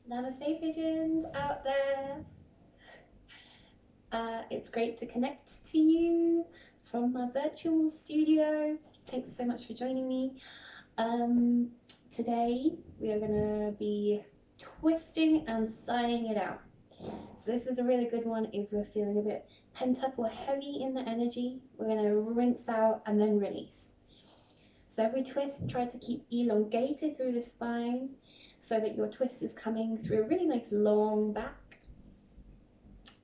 Namaste, pigeons out there. It's great to connect to you from my virtual studio. Thanks so much for joining me. Today we are going to be twisting and sighing it out. So this is a really good one if we're feeling a bit pent up or heavy in the energy. We're going to rinse out and then release. So every twist, try to keep elongated through the spine so that your twist is coming through a really nice long back.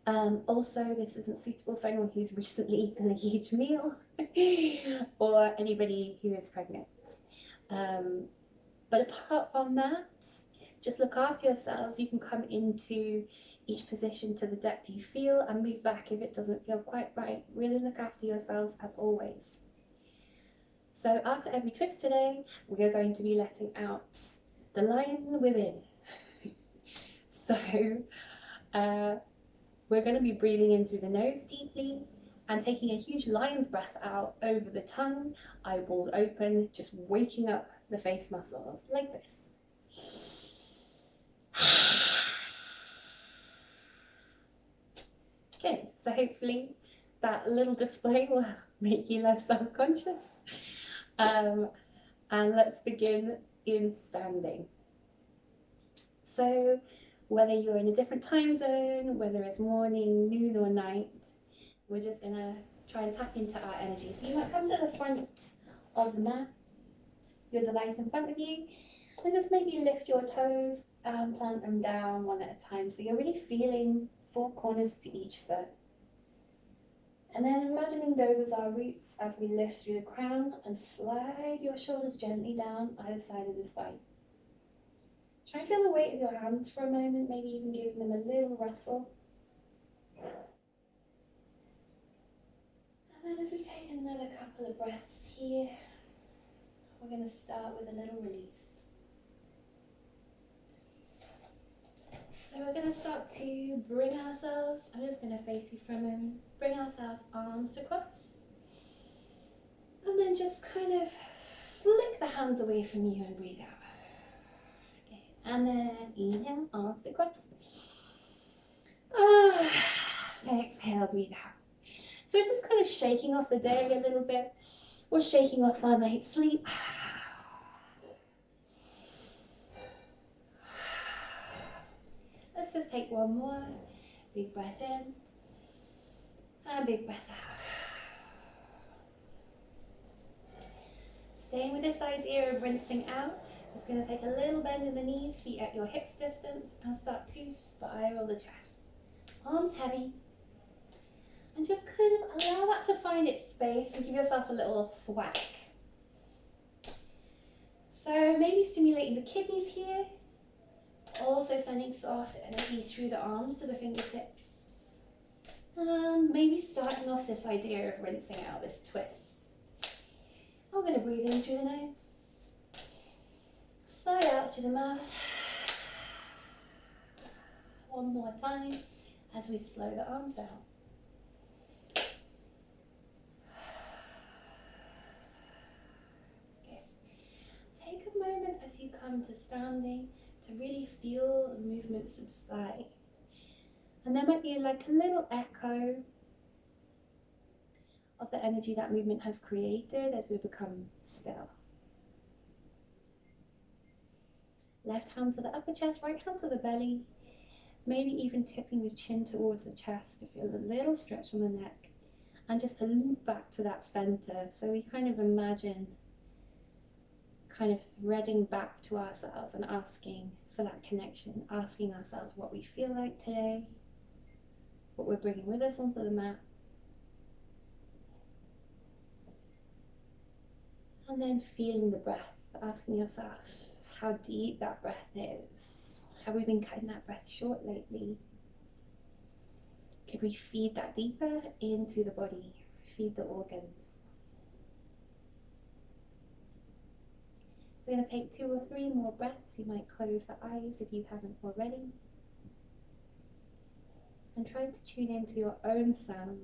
Also, this isn't suitable for anyone who's recently eaten a huge meal or anybody who is pregnant. But apart from that, just look after yourselves. You can come into each position to the depth you feel and move back if it doesn't feel quite right. Really look after yourselves as always. So after every twist today, we are going to be letting out the lion within. So we're going to be breathing in through the nose deeply and taking a huge lion's breath out over the tongue, eyeballs open, just waking up the face muscles like this. Good. So hopefully that little display will make you less self-conscious. And let's begin in standing. So whether you're in a different time zone, whether it's morning, noon or night, we're just going to try and tap into our energy. So you might come to the front of the mat, your device in front of you, and just maybe lift your toes and plant them down one at a time. So you're really feeling 4 corners to each foot. And then imagining those as our roots as we lift through the crown and slide your shoulders gently down either side of the spine. Try and feel the weight of your hands for a moment, maybe even giving them a little rustle. And then as we take another couple of breaths here, we're going to start with a little release. So we're going to start to bring ourselves, I'm just going to face you for a moment, bring ourselves arms across. And then just kind of flick the hands away from you and breathe out. Okay, and then inhale, arms across. Exhale, breathe out. So we're just kind of shaking off the day a little bit. We're shaking off our night's sleep. Let's just take one more. Big breath in and big breath out. Staying with this idea of rinsing out, just going to take a little bend in the knees, feet at your hips distance, and start to spiral the chest. Arms heavy. And just kind of allow that to find its space and give yourself a little thwack. So maybe stimulating the kidneys here. Also sending soft energy through the arms to the fingertips. And maybe starting off this idea of rinsing out this twist. I'm going to breathe in through the nose. Sigh out through the mouth. One more time as we slow the arms down. Okay. Take a moment as you come to standing to really feel the movement subside. And there might be like a little echo of the energy that movement has created as we become still. Left hand to the upper chest, right hand to the belly. Maybe even tipping the chin towards the chest to feel a little stretch on the neck. And just to loop back to that center. So we kind of imagine kind of threading back to ourselves and asking for that connection, asking ourselves what we feel like today, what we're bringing with us onto the mat. And then feeling the breath, asking yourself how deep that breath is. Have we been cutting that breath short lately? Could we feed that deeper into the body, feed the organs? So we're going to take 2 or 3 more breaths. You might close the eyes if you haven't already. And try to tune into your own sound.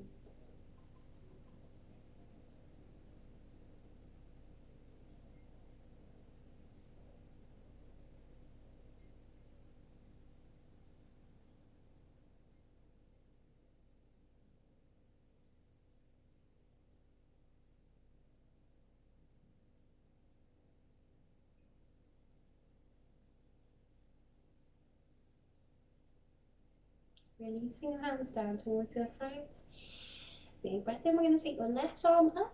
Releasing your hands down towards your sides. Big breath in. We're going to take your left arm up.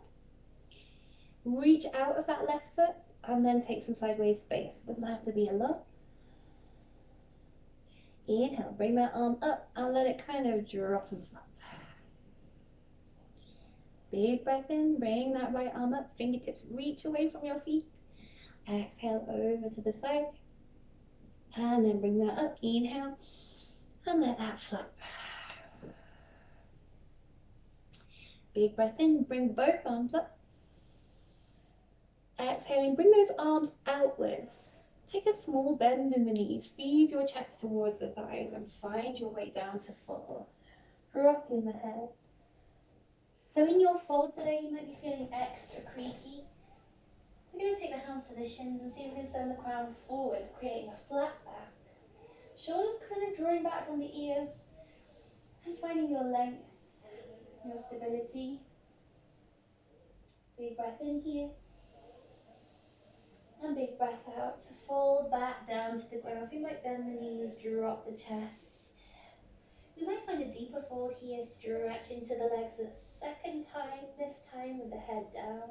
Reach out of that left foot and then take some sideways space. Doesn't have to be a lot. Inhale, bring that arm up and let it kind of drop and flop. Big breath in, bring that right arm up, fingertips reach away from your feet. Exhale over to the side. And then bring that up, inhale, and let that flop. Big breath in, bring both arms up. Exhaling, bring those arms outwards. Take a small bend in the knees, feed your chest towards the thighs and find your way down to fold. Dropping the head. So in your fold today, you might be feeling extra creaky. We're going to take the hands to the shins and see if we can send the crown forwards, creating a flat back. Shoulders kind of drawing back from the ears and finding your length, your stability. Big breath in here. And big breath out to fold back down to the ground. So you might bend the knees, drop the chest. You might find a deeper fold here, stretch into the legs a second time, this time with the head down,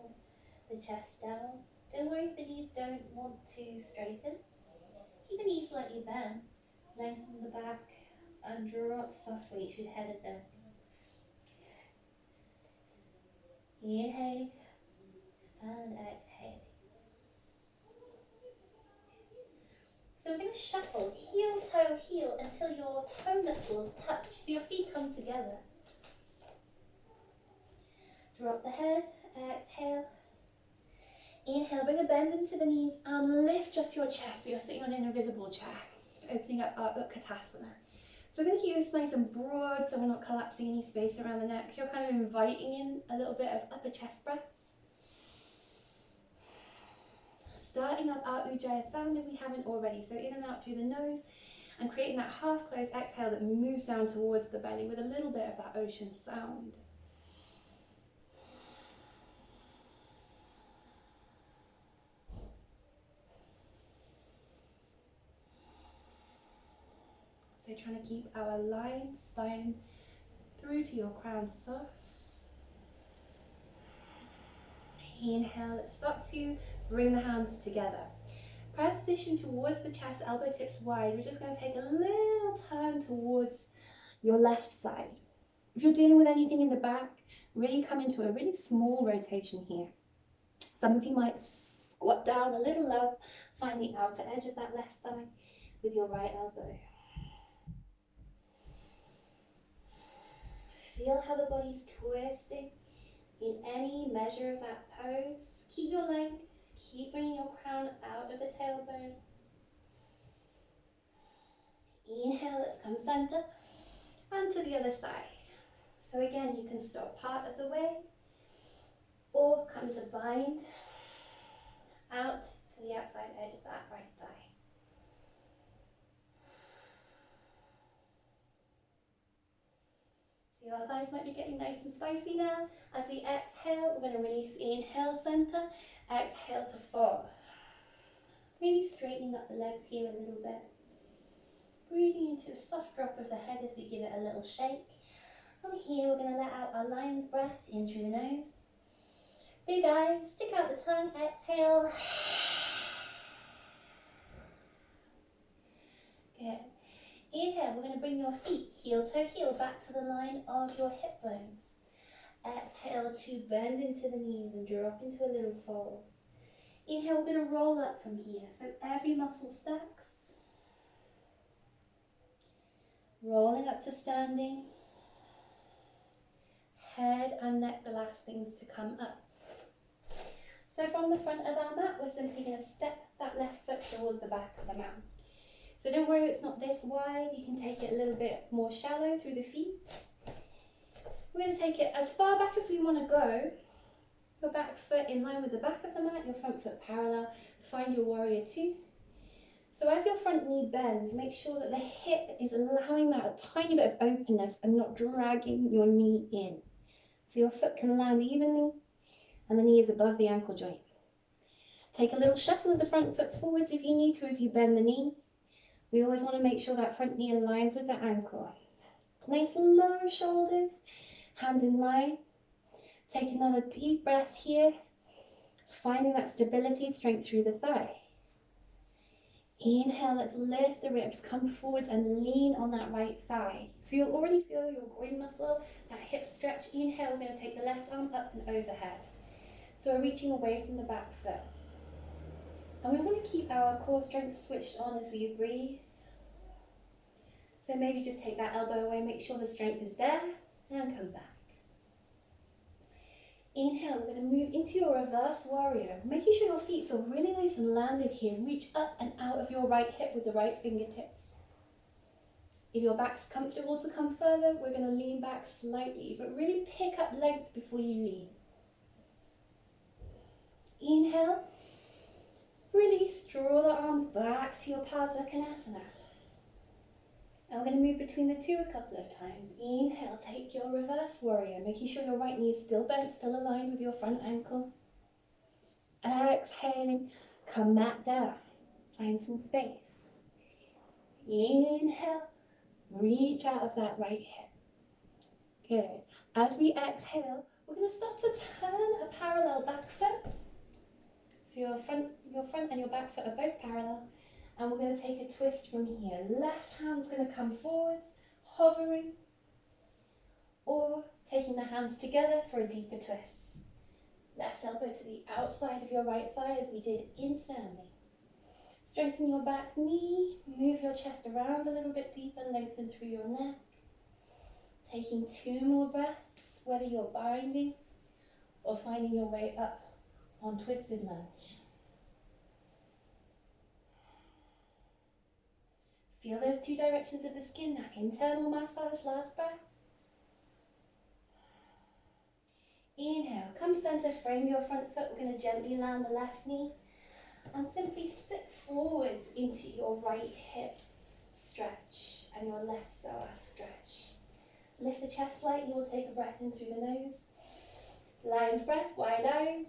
the chest down. Don't worry if the knees don't want to straighten. Keep the knees slightly bent, lengthen the back and drop softly through the head and neck. Inhale and exhale. So we're going to shuffle heel, toe, heel until your toe knuckles touch. So your feet come together. Drop the head, exhale. Inhale, bring a bend into the knees and lift just your chest so you're sitting on an invisible chair, opening up our Utkatasana. So we're going to keep this nice and broad so we're not collapsing any space around the neck. You're kind of inviting in a little bit of upper chest breath. Starting up our Ujjayi sound if we haven't already. So in and out through the nose and creating that half closed exhale that moves down towards the belly with a little bit of that ocean sound. So trying to keep our line, spine through to your crown soft. Inhale, let's start to bring the hands together. Transition towards the chest, elbow tips wide. We're just going to take a little turn towards your left side. If you're dealing with anything in the back, really come into a really small rotation here. Some of you might squat down a little low, find the outer edge of that left thigh with your right elbow. Feel how the body's twisting in any measure of that pose. Keep your length, keep bringing your crown out of the tailbone. Inhale, let's come center and to the other side. So again, you can stop part of the way or come to bind out to the outside edge of that right thigh. So your thighs might be getting nice and spicy now. As we exhale, we're going to release. Inhale, center. Exhale to fall. Maybe straightening up the legs here a little bit. Breathing into a soft drop of the head as we give it a little shake. From here, we're going to let out our lion's breath in through the nose. Big eyes, stick out the tongue, exhale. Good. Inhale, we're going to bring your feet heel to heel back to the line of your hip bones. Exhale to bend into the knees and drop into a little fold. Inhale, we're going to roll up from here, so every muscle stacks. Rolling up to standing. Head and neck, the last things to come up. So from the front of our mat, we're simply going to step that left foot towards the back of the mat. So don't worry, it's not this wide. You can take it a little bit more shallow through the feet. We're going to take it as far back as we want to go. Your back foot in line with the back of the mat, your front foot parallel. Find your warrior two. So as your front knee bends, make sure that the hip is allowing that a tiny bit of openness and not dragging your knee in. So your foot can land evenly and the knee is above the ankle joint. Take a little shuffle of the front foot forwards if you need to as you bend the knee. We always want to make sure that front knee aligns with the ankle. Nice low shoulders, hands in line. Take another deep breath here, finding that stability, strength through the thighs. Inhale, let's lift the ribs, come forwards and lean on that right thigh. So you'll already feel your groin muscle, that hip stretch. Inhale, we're going to take the left arm up and overhead. So we're reaching away from the back foot. And we want to keep our core strength switched on as we breathe. So maybe just take that elbow away, make sure the strength is there, and come back. Inhale, we're going to move into your reverse warrior, making sure your feet feel really nice and landed here. Reach up and out of your right hip with the right fingertips. If your back's comfortable to come further, we're going to lean back slightly, but really pick up length before you lean. Inhale, release, draw the arms back to your Parsvakonasana. And we're going to move between the two a couple of times. Inhale, take your reverse warrior, making sure your right knee is still bent, still aligned with your front ankle. Exhaling, come back down, find some space. Inhale, reach out of that right hip. Good. As we exhale, we're going to start to turn a parallel back foot. So your front and your back foot are both parallel. And we're going to take a twist from here. Left hand's going to come forwards, hovering, or taking the hands together for a deeper twist. Left elbow to the outside of your right thigh as we did in standing. Strengthen your back knee, move your chest around a little bit deeper, lengthen through your neck. Taking 2 more breaths, whether you're binding or finding your way up on twisted lunge. Feel those 2 directions of the skin, that internal massage, last breath. Inhale, come center, frame your front foot. We're going to gently land the left knee and simply sit forwards into your right hip stretch and your left psoas stretch. Lift the chest slightly, we'll take a breath in through the nose. Lion's breath, wide eyes.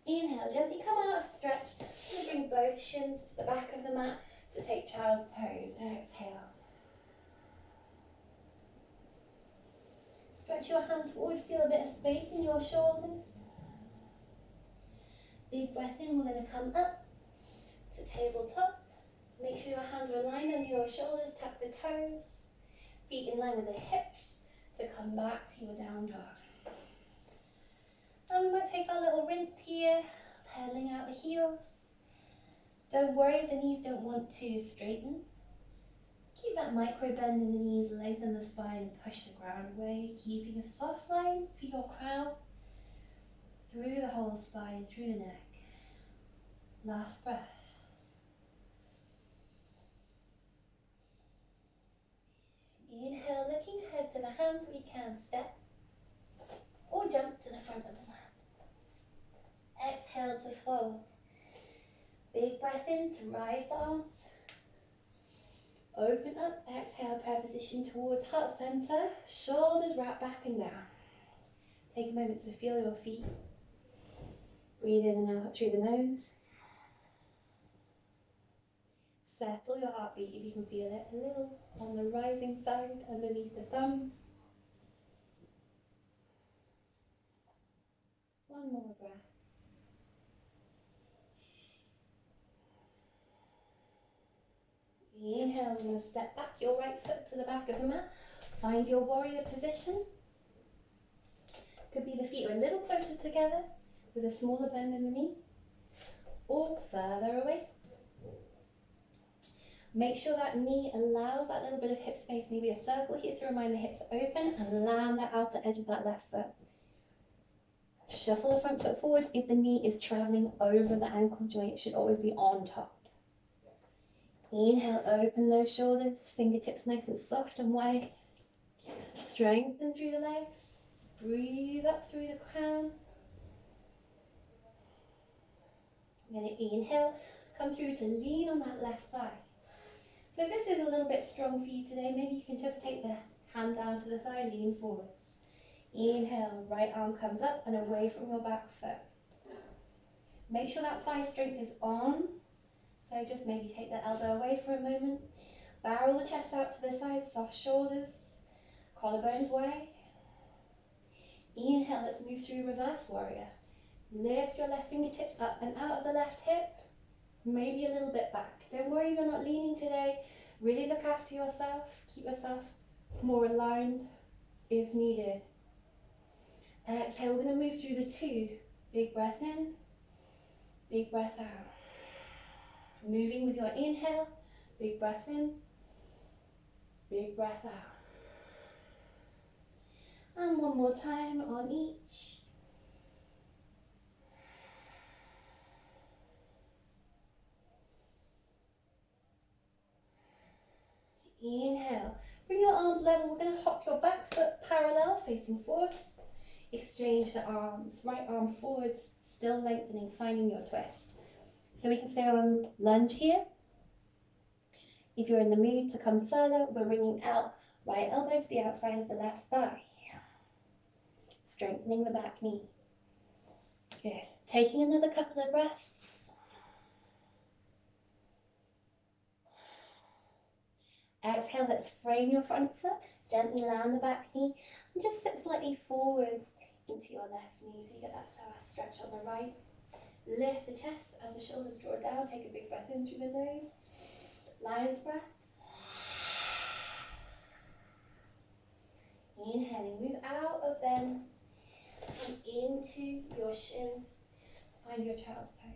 Inhale, gently come out of stretch. I'm going to bring both shins to the back of the mat to take child's pose. Exhale. Stretch your hands forward, feel a bit of space in your shoulders. Big breath in, we're going to come up to tabletop. Make sure your hands are aligned under your shoulders, tuck the toes. Feet in line with the hips to come back to your down dog. And we might take our little rinse here, pedaling out the heels. Don't worry if the knees don't want to straighten. Keep that micro bend in the knees, lengthen the spine, push the ground away, keeping a soft line for your crown through the whole spine, through the neck. Last breath. Inhale, looking ahead to the hands, we can step or jump to the front of the mat. Exhale to fold. Big breath in to rise the arms. Open up, exhale, prayer position towards heart center. Shoulders wrap back and down. Take a moment to feel your feet. Breathe in and out through the nose. Settle your heartbeat if you can feel it a little on the rising side underneath the thumb. One more breath. Inhale, we're going to step back your right foot to the back of the mat. Find your warrior position. Could be the feet are a little closer together with a smaller bend in the knee, or further away. Make sure that knee allows that little bit of hip space, maybe a circle here to remind the hip to open, and land that outer edge of that left foot. Shuffle the front foot forwards. If the knee is traveling over the ankle joint, it should always be on top. Inhale, open those shoulders, fingertips nice and soft and wide. Strengthen through the legs. Breathe up through the crown. I'm going to inhale, come through to lean on that left thigh. So if this is a little bit strong for you today, maybe you can just take the hand down to the thigh, lean forwards. Inhale, right arm comes up and away from your back foot. Make sure that thigh strength is on. So just maybe take the elbow away for a moment. Barrel the chest out to the side, soft shoulders, collarbones wide. Inhale, let's move through reverse warrior. Lift your left fingertips up and out of the left hip, maybe a little bit back. Don't worry if you're not leaning today. Really look after yourself. Keep yourself more aligned if needed. Exhale, we're going to move through the two. Big breath in, big breath out. Moving with your inhale, big breath in, big breath out. And one more time on each. Inhale, bring your arms level. We're going to hop your back foot parallel, facing forwards. Exchange the arms, right arm forwards, still lengthening, finding your twist. So we can stay on lunge here. If you're in the mood to come further, we're bringing out right elbow to the outside of the left thigh. Strengthening the back knee. Good. Taking another couple of breaths. Exhale, let's frame your front foot. Gently land the back knee and just sit slightly forwards into your left knee so you get that psoas stretch on the right. Lift the chest as the shoulders draw down. Take a big breath in through the nose. Lion's breath. Inhaling, move out of bend and into your shins. Find your child's pose.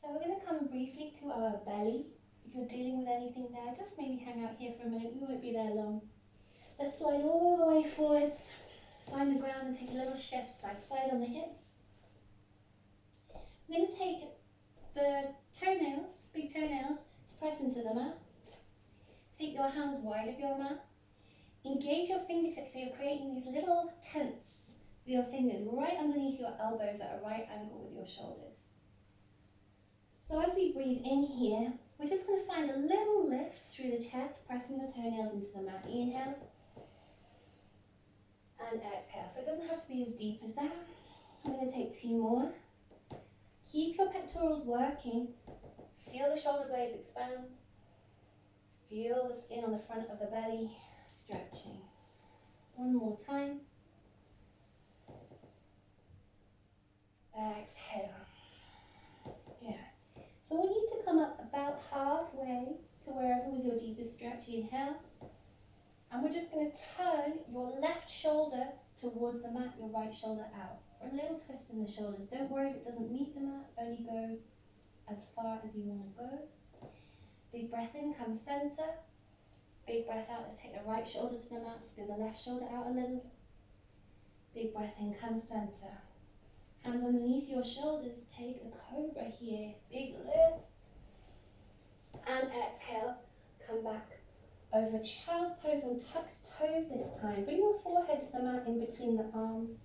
So we're going to come briefly to our belly. If you're dealing with anything there, just maybe hang out here for a minute. We won't be there long. Let's slide all the way forwards. Find the ground and take a little shift side to side on the hips. We're going to take the toenails, big toenails, to press into the mat. Take your hands wide of your mat. Engage your fingertips so you're creating these little tents with your fingers right underneath your elbows at a right angle with your shoulders. So as we breathe in here, we're just going to find a little lift through the chest, pressing your toenails into the mat. Inhale and exhale. So it doesn't have to be as deep as that. I'm going to take two more. Keep your pectorals working. Feel the shoulder blades expand. Feel the skin on the front of the belly stretching. One more time. Exhale. Good. So I want you to come up about halfway to wherever was your deepest stretch. Inhale. And we're just going to turn your left shoulder towards the mat, your right shoulder out. For a little twist in the shoulders. Don't worry if it doesn't meet the mat, only go as far as you want to go. Big breath in, come center. Big breath out, let's take the right shoulder to the mat, spin the left shoulder out a little. Big breath in, come center. Hands underneath your shoulders, take a cobra here. Big lift. And exhale, come back over child's pose on tucked toes this time. Bring your forehead to the mat in between the arms.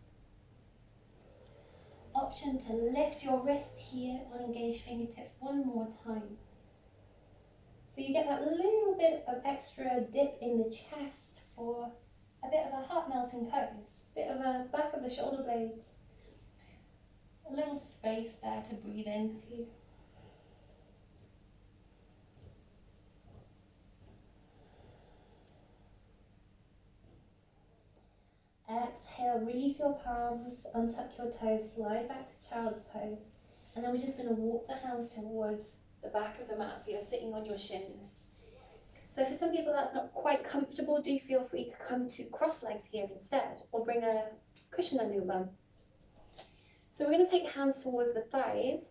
Option to lift your wrists here on engaged fingertips one more time. So you get that little bit of extra dip in the chest for a bit of a heart melting pose, a bit of a back of the shoulder blades, a little space there to breathe into. Exhale, release your palms, untuck your toes, slide back to child's pose. And then we're just going to walk the hands towards the back of the mat so you're sitting on your shins. So for some people that's not quite comfortable, do feel free to come to cross legs here instead, or bring a cushion under your bum. So we're going to take hands towards the thighs,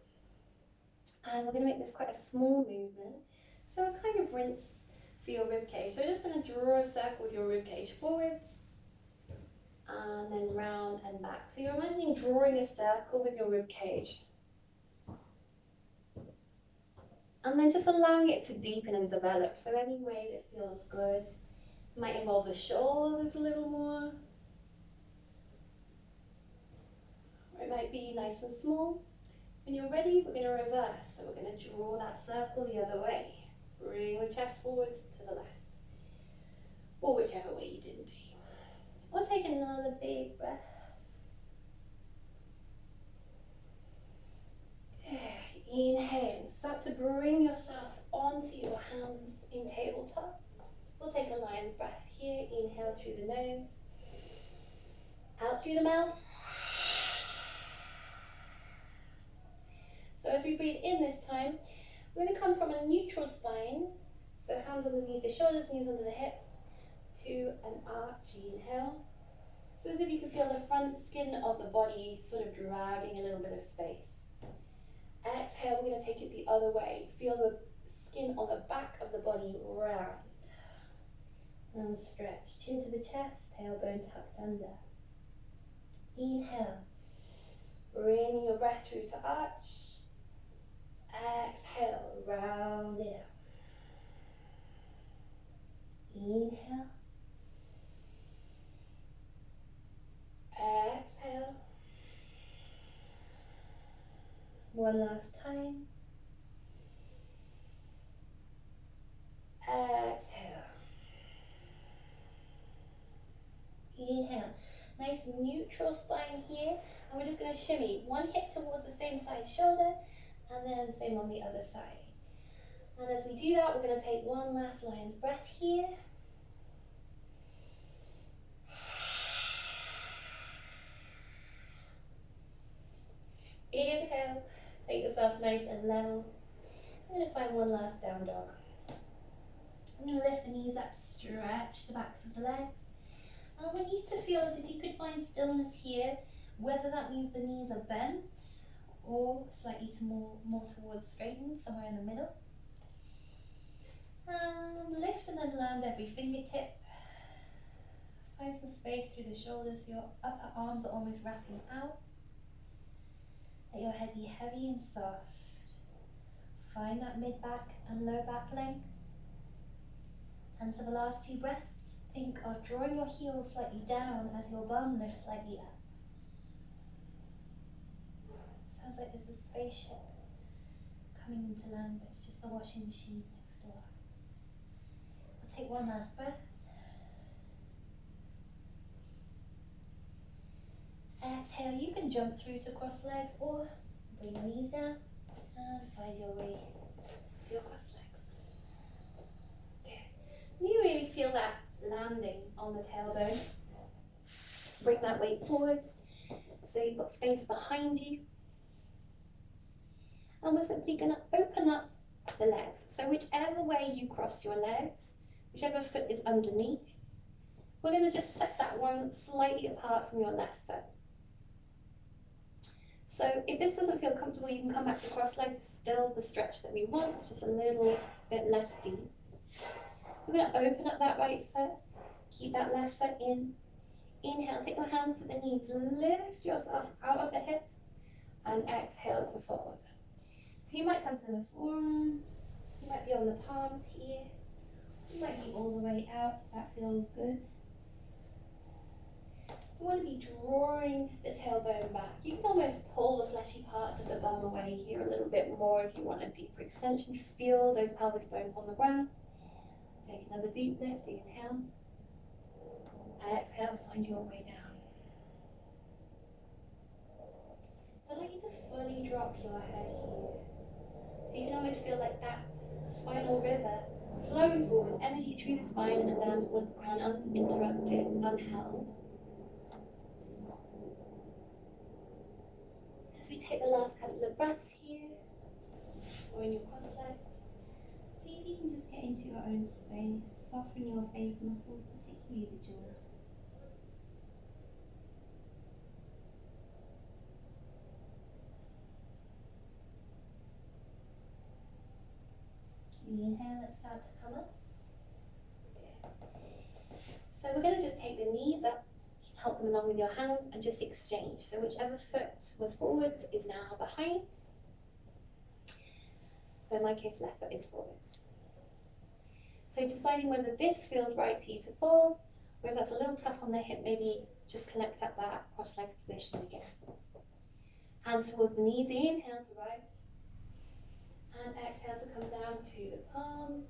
and we're going to make this quite a small movement. So a kind of rinse for your rib cage. So we're just going to draw a circle with your rib cage forwards, and then round and back. So you're imagining drawing a circle with your rib cage. And then just allowing it to deepen and develop. So any way that feels good. Might involve the shoulders a little more. Or it might be nice and small. When you're ready, we're going to reverse. So we're going to draw that circle the other way. Bring the chest forwards to the left. Or whichever way you didn't. Or take another big breath. Inhale, start to bring yourself onto your hands in tabletop. We'll take a lion's breath here. Inhale through the nose, out through the mouth. So as we breathe in this time, we're going to come from a neutral spine, so hands underneath the shoulders, knees under the hips, to an arch. Inhale. So as if you can feel the front skin of the body sort of dragging a little bit of space. Exhale, we're going to take it the other way. Feel the skin on the back of the body round. And stretch. Chin to the chest, tailbone tucked under. Inhale. Bring your breath through to arch. Exhale, round it out. Inhale. Exhale. One last time. Exhale. Inhale. Nice neutral spine here. And we're just going to shimmy one hip towards the same side shoulder, and then same on the other side. And as we do that, we're going to take one last lion's breath here. Inhale, take yourself nice and level. I'm going to find one last down dog. I'm going to lift the knees up, stretch the backs of the legs. And I want you to feel as if you could find stillness here, whether that means the knees are bent or slightly more towards straightened, somewhere in the middle. And lift and then land every fingertip. Find some space through the shoulders so your upper arms are almost wrapping out. Let your head be heavy and soft. Find that mid-back and low back length. And for the last two breaths, think of drawing your heels slightly down as your bum lifts slightly up. Sounds like there's a spaceship coming into land, but it's just the washing machine next door. We'll take one last breath. Exhale, you can jump through to cross legs or bring your knees down and find your way to your cross legs. Good. You really feel that landing on the tailbone. Bring that weight forwards so you've got space behind you. And we're simply going to open up the legs. So whichever way you cross your legs, whichever foot is underneath, we're going to just set that one slightly apart from your left foot. So if this doesn't feel comfortable, you can come back to cross legs. It's still the stretch that we want, it's just a little bit less deep. We're going to open up that right foot, keep that left foot in. Inhale, take your hands to the knees, lift yourself out of the hips, and exhale to forward. So you might come to the forearms, you might be on the palms here, you might be all the way out, that feels good. You want to be drawing the tailbone back. You can almost pull the fleshy parts of the bum away here a little bit more if you want a deeper extension. Feel those pelvis bones on the ground. Take another deep lift, inhale. Exhale, find your way down. So I'd like you to fully drop your head here. So you can always feel like that spinal river flowing forwards, energy through the spine and down towards the crown, uninterrupted, unheld. As we take the last couple of breaths here, or in your cross legs, see if you can just get into your own space, soften your face muscles, particularly the jaw. Inhale, let's start to come up. Good. So we're going to just take the knees up, help them along with your hands, and just exchange. So whichever foot was forwards is now behind. So in my case, left foot is forwards. So deciding whether this feels right to you to fold, or if that's a little tough on the hip, maybe just collect up that cross legs position again. Hands towards the knees, inhale to rise. And exhale to come down to the palms,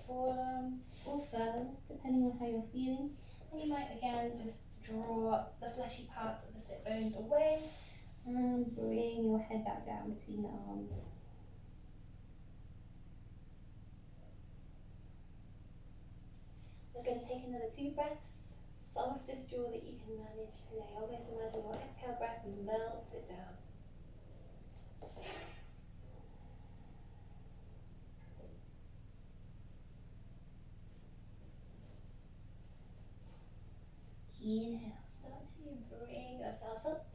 forearms, or further, depending on how you're feeling. And you might again just draw the fleshy parts of the sit bones away And bring your head back down between the arms. We're going to take another 2 breaths. Softest jaw that you can manage today. Almost imagine your exhale breath melts it down. Inhale, start to bring yourself up.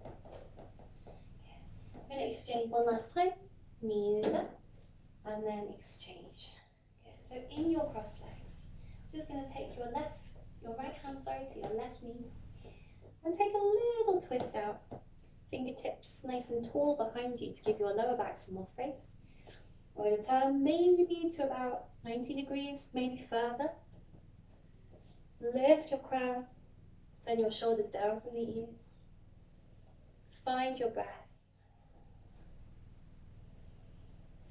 Okay. I'm going to exchange one last time. Knees up and then exchange. Okay. So in your cross legs, I'm just going to take your right hand to your left knee and take a little twist out. Fingertips nice and tall behind you to give your lower back some more space. We're going to turn maybe to about 90 degrees, maybe further. Lift your crown, send your shoulders down from the ears. Find your breath.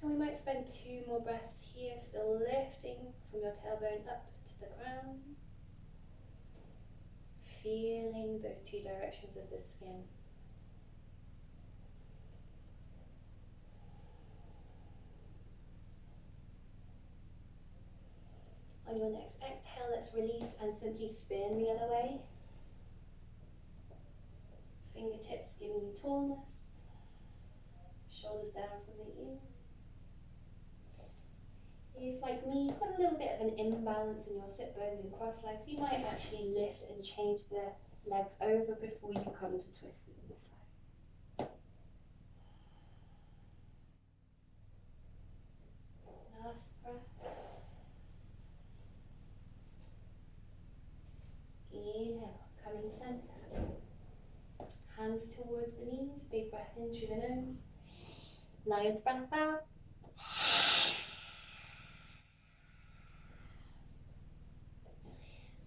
And we might spend 2 more breaths here, still lifting from your tailbone up to the crown. Feeling those 2 directions of the skin. On your next exhale, let's release and simply spin the other way. Fingertips giving you tallness. Shoulders down from the ears. If, like me, you've got a little bit of an imbalance in your sit bones and cross legs, you might actually lift and change the legs over before you come to twist it this side. Last breath. Inhale, coming center. Hands towards the knees, big breath in through the nose. Lion's breath out.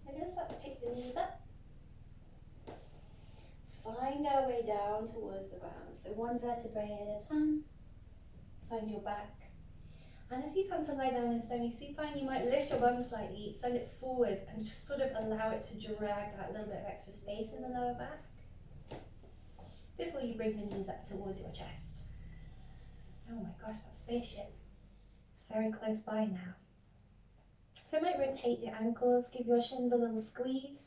We're going to start to pick the knees up. Find our way down towards the ground. So 1 vertebrae at a time. Find your back. And as you come to lie down in semi-supine, you might lift your bum slightly, send it forwards, and just sort of allow it to drag that little bit of extra space in the lower back before you bring the knees up towards your chest. Oh my gosh, that spaceship. It's very close by now. So you might rotate your ankles, give your shins a little squeeze.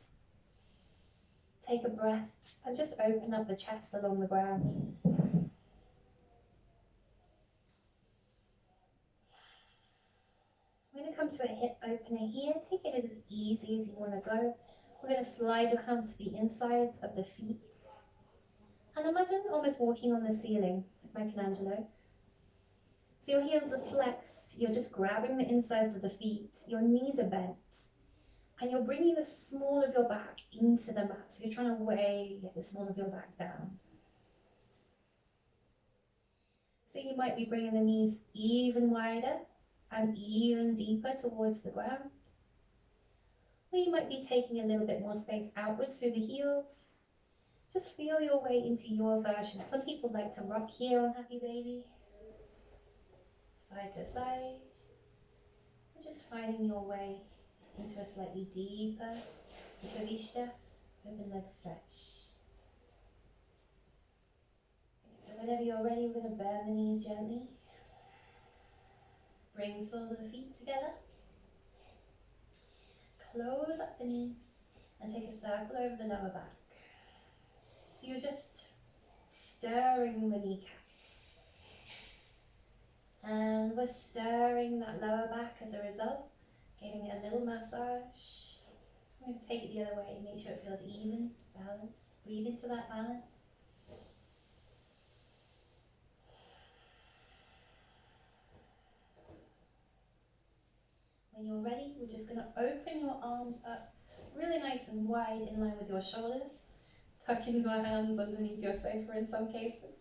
Take a breath and just open up the chest along the ground. We're going to come to a hip opener here. Take it as easy as you want to go. We're going to slide your hands to the insides of the feet. And imagine almost walking on the ceiling, like Michelangelo. So your heels are flexed. You're just grabbing the insides of the feet. Your knees are bent. And you're bringing the small of your back into the mat. So you're trying to weigh the small of your back down. So you might be bringing the knees even wider and even deeper towards the ground. Or you might be taking a little bit more space outwards through the heels. Just feel your way into your version. Some people like to rock here on Happy Baby. Side to side. Or just finding your way into a slightly deeper Upavishta, open leg stretch. So whenever you're ready, we're going to bend the knees gently. Bring the soles of the feet together. Close up the knees and take a circle over the lower back. So you're just stirring the kneecaps. And we're stirring that lower back as a result, giving it a little massage. I'm going to take it the other way, make sure it feels even, balanced. Breathe into that balance. When you're ready, we're just going to open your arms up really nice and wide in line with your shoulders. Tuck in your hands underneath your sofa in some cases.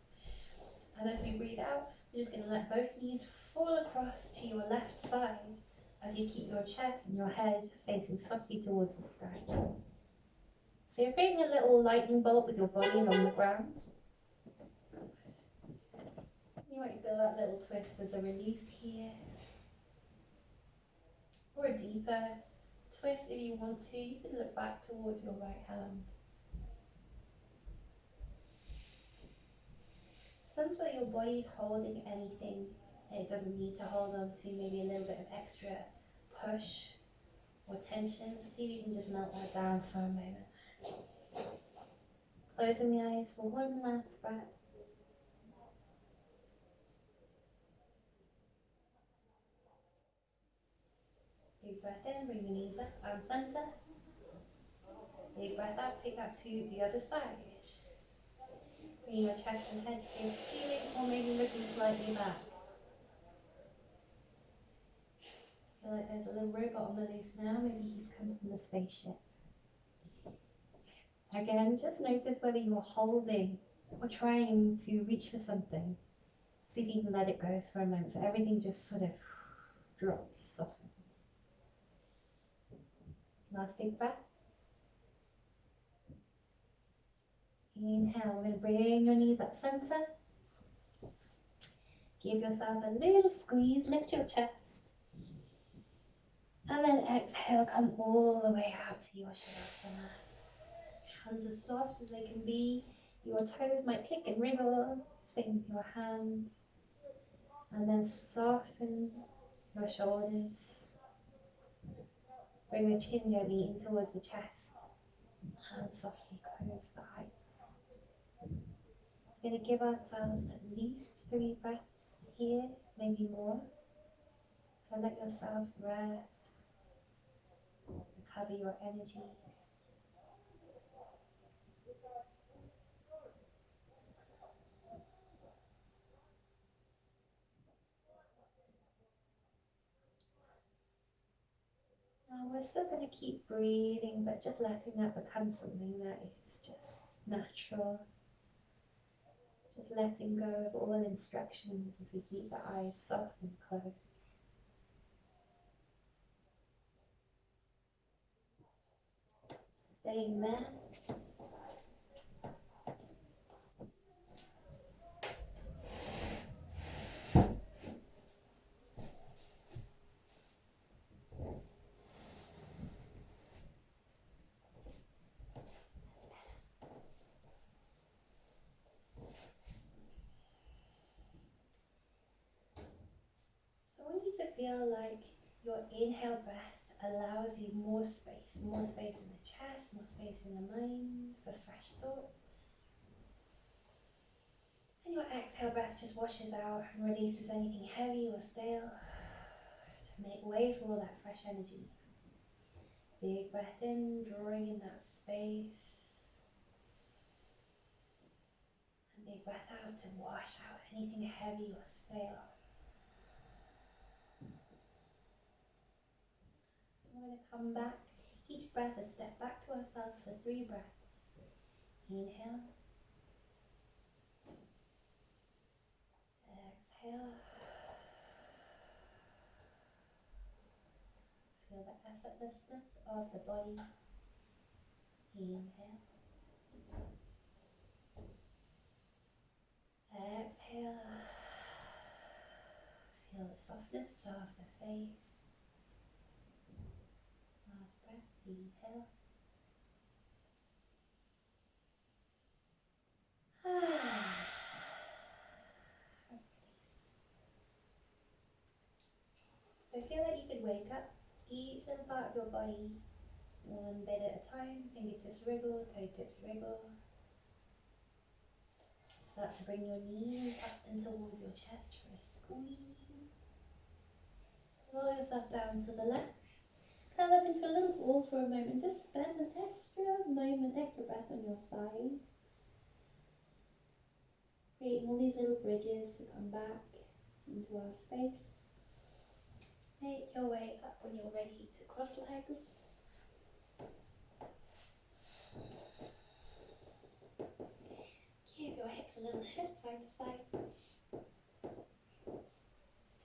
And as we breathe out, we're just going to let both knees fall across to your left side as you keep your chest and your head facing softly towards the sky. So you're creating a little lightning bolt with your body along the ground. You might feel that little twist as a release here. Or a deeper twist if you want to. You can look back towards your right hand. sense whether your body's holding anything it doesn't need to hold on to, maybe a little bit of extra push or tension. See if you can just melt that down for a moment. Closing the eyes for one last breath. Big breath in, bring the knees up and center. Big breath out, take that to the other side. Bring your chest and head towards the ceiling, or maybe looking slightly back. Feel like there's a little robot on the loose now, maybe he's come from the spaceship. Again, just notice whether you're holding or trying to reach for something. See if you can let it go for a moment, so everything just sort of drops, softens. Last big breath. Inhale, we're going to bring your knees up center. Give yourself a little squeeze, lift your chest. And then exhale, come all the way out to your Shavasana. Hands as soft as they can be. Your toes might click and wriggle. Same with your hands. And then soften your shoulders. Bring the chin gently in towards the chest. Hands softly close the eyes. We're going to give ourselves at least 3 breaths here, maybe more. So let yourself rest, recover your energies. Now we're still going to keep breathing, but just letting that become something that is just natural. Just letting go of all instructions as we keep the eyes soft and closed. Staying there. So I want you to feel like your inhale breath allows you more space in the chest, more space in the mind for fresh thoughts. And your exhale breath just washes out and releases anything heavy or stale to make way for all that fresh energy. Big breath in, drawing in that space. And big breath out to wash out anything heavy or stale. We're going to come back, each breath a step back to ourselves for 3 breaths. Inhale. Exhale. Feel the effortlessness of the body. Inhale. Exhale. Feel the softness of the face. Last breath. Inhale. So feel like you could wake up each little part of your body one bit at a time. Fingertips wriggle, toe tips wriggle. Start to bring your knees up and towards your chest for a squeeze. Roll yourself down to the left. Curl up into a little ball for a moment. Just spend an extra moment, extra breath on your side. Creating all these little bridges to come back into our space. Make your way up when you're ready to cross legs. Give your hips a little shift side to side.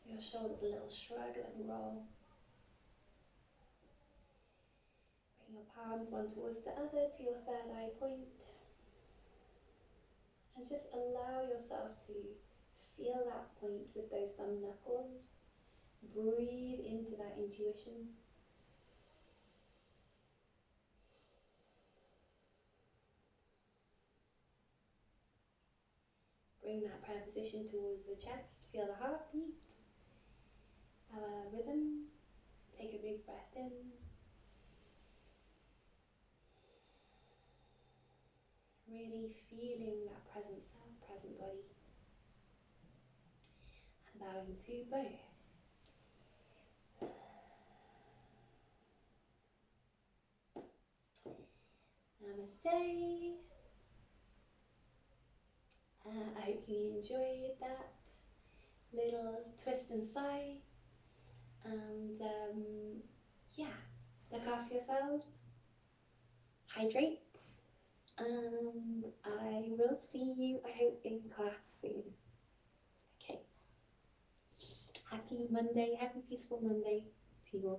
Your shoulders a little shrug and roll. Bring your palms one towards the other to your third eye point. And just allow yourself to feel that point with those thumb knuckles. Breathe into that intuition. Bring that prayer position towards the chest. Feel the heartbeat, our rhythm. Take a big breath in. Really feeling that present self, present body. And bowing to both. Namaste. I hope you enjoyed that little twist and sigh. And yeah, look after yourselves, hydrate, and I will see you, I hope, in class soon. Okay. Happy Monday, happy peaceful Monday to you all.